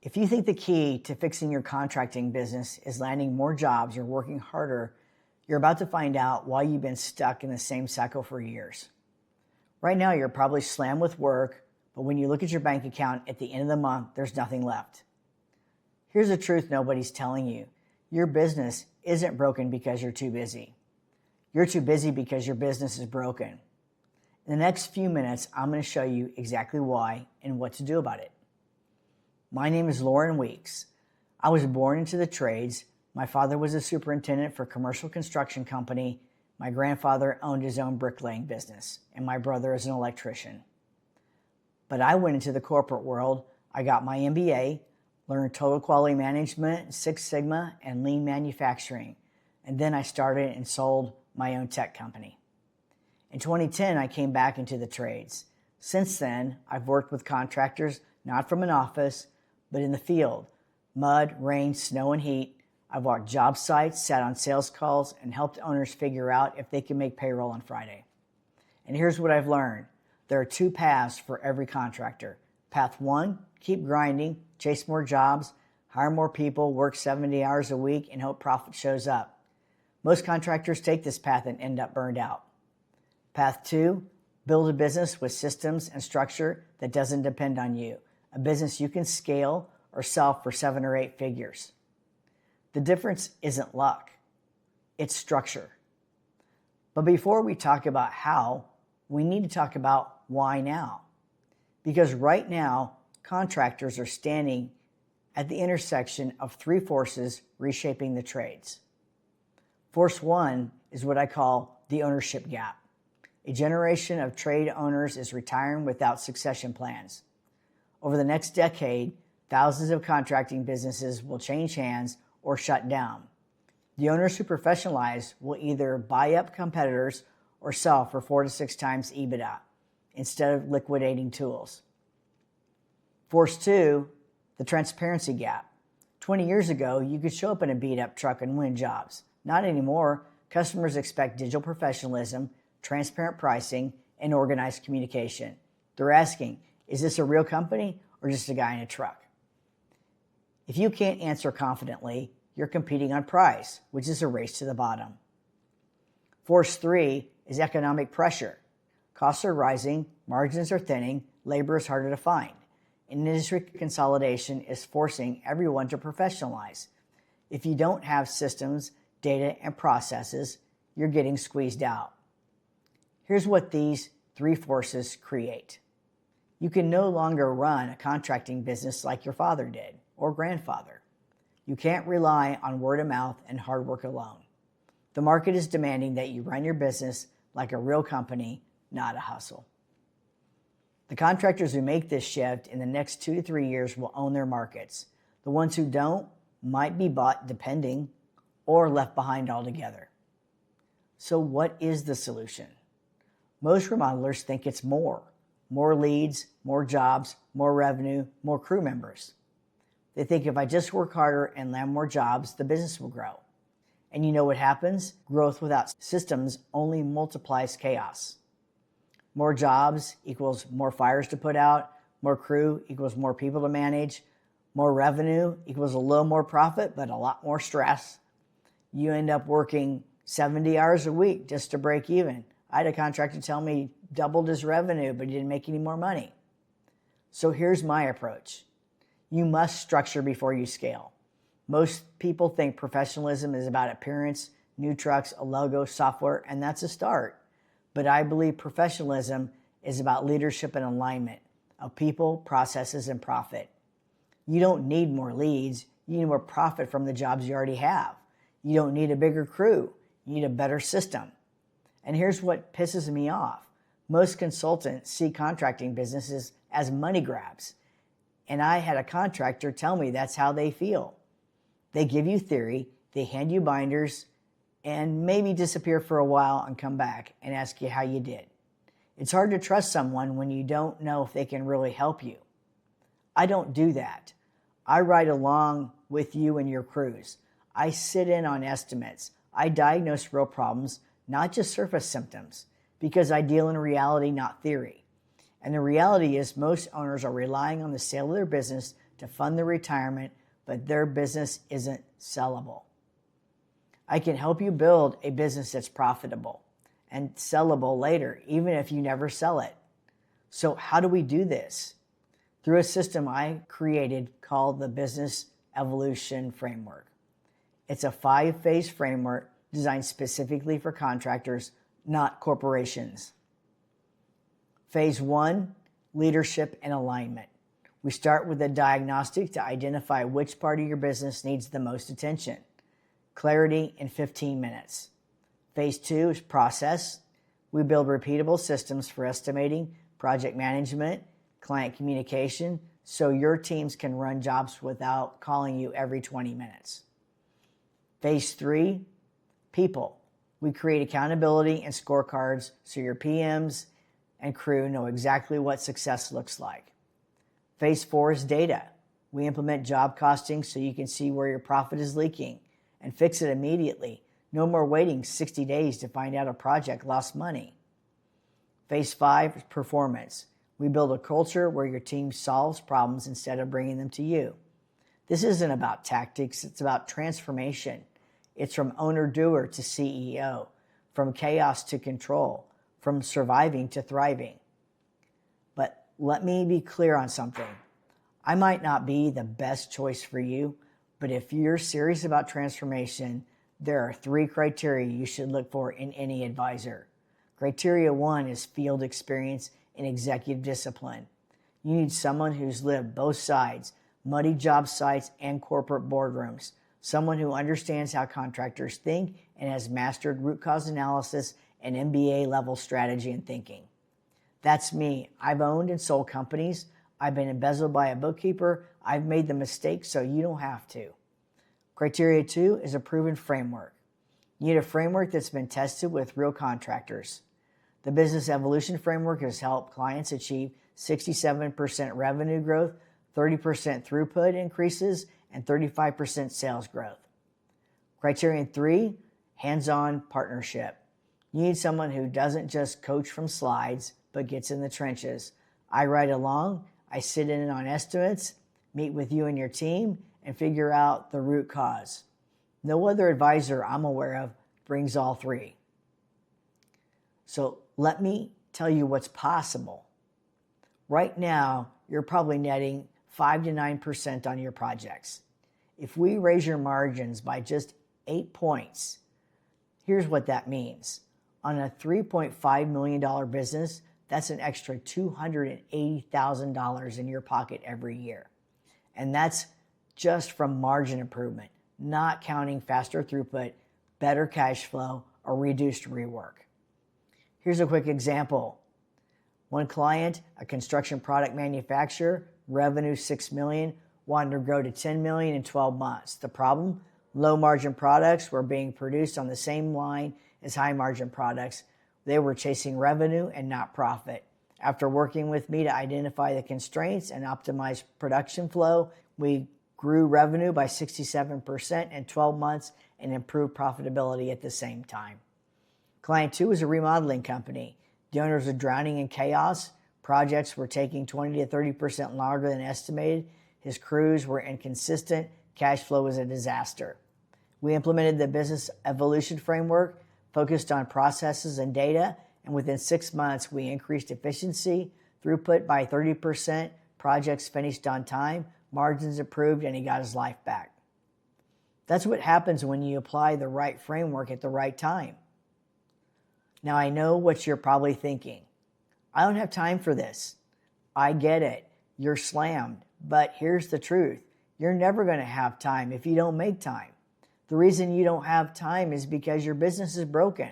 If you think the key to fixing your contracting business is landing more jobs or working harder, you're about to find out why you've been stuck in the same cycle for years. Right now, you're probably slammed with work, but when you look at your bank account at the end of the month, there's nothing left. Here's the truth nobody's telling you. Your business isn't broken because you're too busy. You're too busy because your business is broken. In the next few minutes, I'm going to show you exactly why and what to do about it. My name is Lauren Weeks. I was born into the trades. My father was a superintendent for a commercial construction company. My grandfather owned his own bricklaying business, and my brother is an electrician. But I went into the corporate world. I got my MBA, learned total quality management, Six Sigma, and lean manufacturing. And then I started and sold my own tech company. In 2010, I came back into the trades. Since then, I've worked with contractors, not from an office, but in the field. Mud, rain, snow, and heat. I've walked job sites, sat on sales calls, and helped owners figure out if they can make payroll on Friday. And here's what I've learned. There are two paths for every contractor. Path one, keep grinding, chase more jobs, hire more people, work 70 hours a week, and hope profit shows up. Most contractors take this path and end up burned out. Path two, build a business with systems and structure that doesn't depend on you. A business you can scale or sell for 7 or 8 figures. The difference isn't luck, it's structure. But before we talk about how, we need to talk about why now. Because right now, contractors are standing at the intersection of 3 forces reshaping the trades. Force 1 is what I call the ownership gap. A generation of trade owners is retiring without succession plans. Over the next decade, thousands of contracting businesses will change hands or shut down. The owners who professionalize will either buy up competitors or sell for 4 to 6 times EBITDA instead of liquidating tools. Force 2, the transparency gap. 20 years ago, you could show up in a beat-up truck and win jobs. Not anymore. Customers expect digital professionalism, transparent pricing, and organized communication. They're asking, is this a real company or just a guy in a truck? If you can't answer confidently, you're competing on price, which is a race to the bottom. Force 3 is economic pressure. Costs are rising, margins are thinning, labor is harder to find. Industry consolidation is forcing everyone to professionalize. If you don't have systems, data, and processes, you're getting squeezed out. Here's what these 3 forces create. You can no longer run a contracting business like your father did or grandfather. You can't rely on word of mouth and hard work alone. The market is demanding that you run your business like a real company, not a hustle. The contractors who make this shift in the next 2 to 3 years will own their markets. The ones who don't might be bought depending or left behind altogether. So what is the solution? Most remodelers think it's more leads, more jobs, more revenue, more crew members. They think if I just work harder and land more jobs, the business will grow. And you know what happens? Growth without systems only multiplies chaos. More jobs equals more fires to put out, more crew equals more people to manage, more revenue equals a little more profit, but a lot more stress. You end up working 70 hours a week just to break even. I had a contractor tell me he doubled his revenue, but he didn't make any more money. So here's my approach. You must structure before you scale. Most people think professionalism is about appearance, new trucks, a logo, software, and that's a start. But I believe professionalism is about leadership and alignment of people, processes, and profit. You don't need more leads. You need more profit from the jobs you already have. You don't need a bigger crew. You need a better system. And here's what pisses me off. Most consultants see contracting businesses as money grabs. And I had a contractor tell me that's how they feel. They give you theory, they hand you binders, and maybe disappear for a while and come back and ask you how you did. It's hard to trust someone when you don't know if they can really help you. I don't do that. I ride along with you and your crews. I sit in on estimates. I diagnose real problems, not just surface symptoms, because I deal in reality, not theory. And the reality is most owners are relying on the sale of their business to fund their retirement, but their business isn't sellable. I can help you build a business that's profitable and sellable later, even if you never sell it. So how do we do this? Through a system I created called the Business Evolution Framework. It's a 5-phase framework designed specifically for contractors, not corporations. Phase 1, leadership and alignment. We start with a diagnostic to identify which part of your business needs the most attention. Clarity in 15 minutes. Phase 2 is process. We build repeatable systems for estimating, project management, client communication, so your teams can run jobs without calling you every 20 minutes. Phase 3, people. We create accountability and scorecards so your PMs and crew know exactly what success looks like. Phase 4 is data. We implement job costing so you can see where your profit is leaking and fix it immediately. No more waiting 60 days to find out a project lost money. Phase 5 is performance. We build a culture where your team solves problems instead of bringing them to you. This isn't about tactics, it's about transformation. It's from owner-doer to CEO, from chaos to control, from surviving to thriving. But let me be clear on something. I might not be the best choice for you, but if you're serious about transformation, there are 3 criteria you should look for in any advisor. Criteria 1 is field experience and executive discipline. You need someone who's lived both sides, muddy job sites and corporate boardrooms, someone who understands how contractors think and has mastered root cause analysis and MBA level strategy and thinking. That's me. I've owned and sold companies. I've been embezzled by a bookkeeper. I've made the mistake so you don't have to. Criteria 2 is a proven framework. You need a framework that's been tested with real contractors. The Business Evolution Framework has helped clients achieve 67% revenue growth, 30% throughput increases, and 35% sales growth. Criterion 3, hands-on partnership. You need someone who doesn't just coach from slides, but gets in the trenches. I ride along, I sit in on estimates, meet with you and your team, and figure out the root cause. No other advisor I'm aware of brings all 3. So let me tell you what's possible. Right now, you're probably netting 5 to 9% on your projects. If we raise your margins by just 8 points, here's what that means. On a $3.5 million business, that's an extra $280,000 in your pocket every year. And that's just from margin improvement, not counting faster throughput, better cash flow, or reduced rework. Here's a quick example. One client, a construction product manufacturer, revenue $6 million, wanted to grow to $10 million in 12 months. The problem? Low margin products were being produced on the same line as high margin products. They were chasing revenue and not profit. After working with me to identify the constraints and optimize production flow, we grew revenue by 67% in 12 months and improved profitability at the same time. Client 2 is a remodeling company. The owners were drowning in chaos. Projects were taking 20 to 30% longer than estimated. His crews were inconsistent. Cash flow was a disaster. We implemented the Business Evolution Framework, focused on processes and data, and within 6 months, we increased efficiency, throughput by 30%, projects finished on time, margins improved, and he got his life back. That's what happens when you apply the right framework at the right time. Now, I know what you're probably thinking. I don't have time for this. I get it. You're slammed. But here's the truth. You're never going to have time if you don't make time. The reason you don't have time is because your business is broken.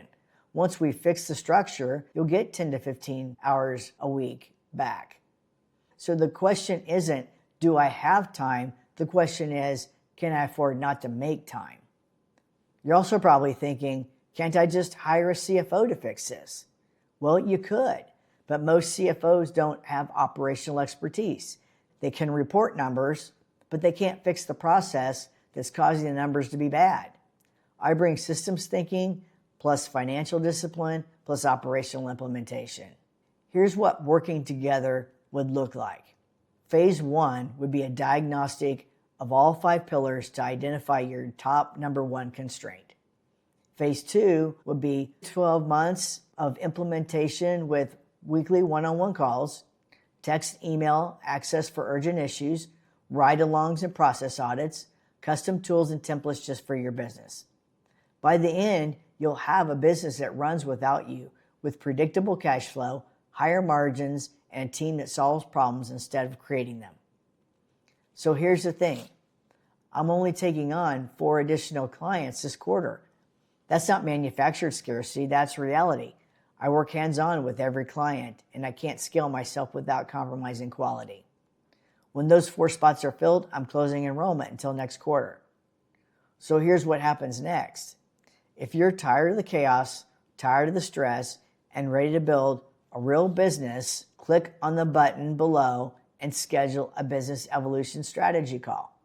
Once we fix the structure, you'll get 10 to 15 hours a week back. So the question isn't, do I have time? The question is, can I afford not to make time? You're also probably thinking, can't I just hire a CFO to fix this? Well, you could, but most CFOs don't have operational expertise. They can report numbers, but they can't fix the process that's causing the numbers to be bad. I bring systems thinking, plus financial discipline, plus operational implementation. Here's what working together would look like. Phase 1 would be a diagnostic of all 5 pillars to identify your top number 1 constraint. Phase 2 would be 12 months of implementation with weekly one-on-one calls, text, email, access for urgent issues, ride-alongs and process audits, custom tools and templates just for your business. By the end, you'll have a business that runs without you, with predictable cash flow, higher margins, and a team that solves problems instead of creating them. So here's the thing. I'm only taking on 4 additional clients this quarter. That's not manufactured scarcity, that's reality. I work hands-on with every client, and I can't scale myself without compromising quality. When those 4 spots are filled, I'm closing enrollment until next quarter. So here's what happens next. If you're tired of the chaos, tired of the stress, and ready to build a real business, click on the button below and schedule a business evolution strategy call.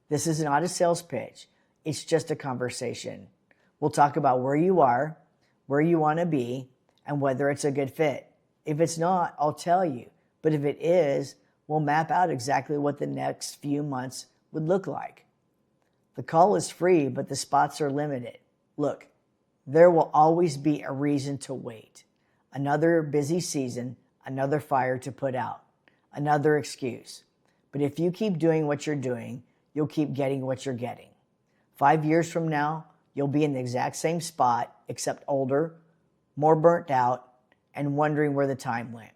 This is not a sales pitch. It's just a conversation. We'll talk about where you are, where you want to be, and whether it's a good fit. If it's not, I'll tell you. But if it is, we'll map out exactly what the next few months would look like. The call is free, but the spots are limited. Look, there will always be a reason to wait. Another busy season, another fire to put out, another excuse. But if you keep doing what you're doing, you'll keep getting what you're getting. 5 years from now, you'll be in the exact same spot, except older, more burnt out, and wondering where the time went.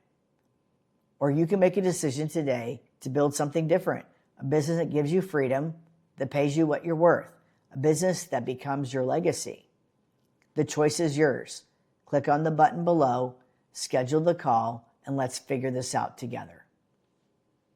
Or you can make a decision today to build something different, a business that gives you freedom, that pays you what you're worth, a business that becomes your legacy. The choice is yours. Click on the button below, schedule the call, and let's figure this out together.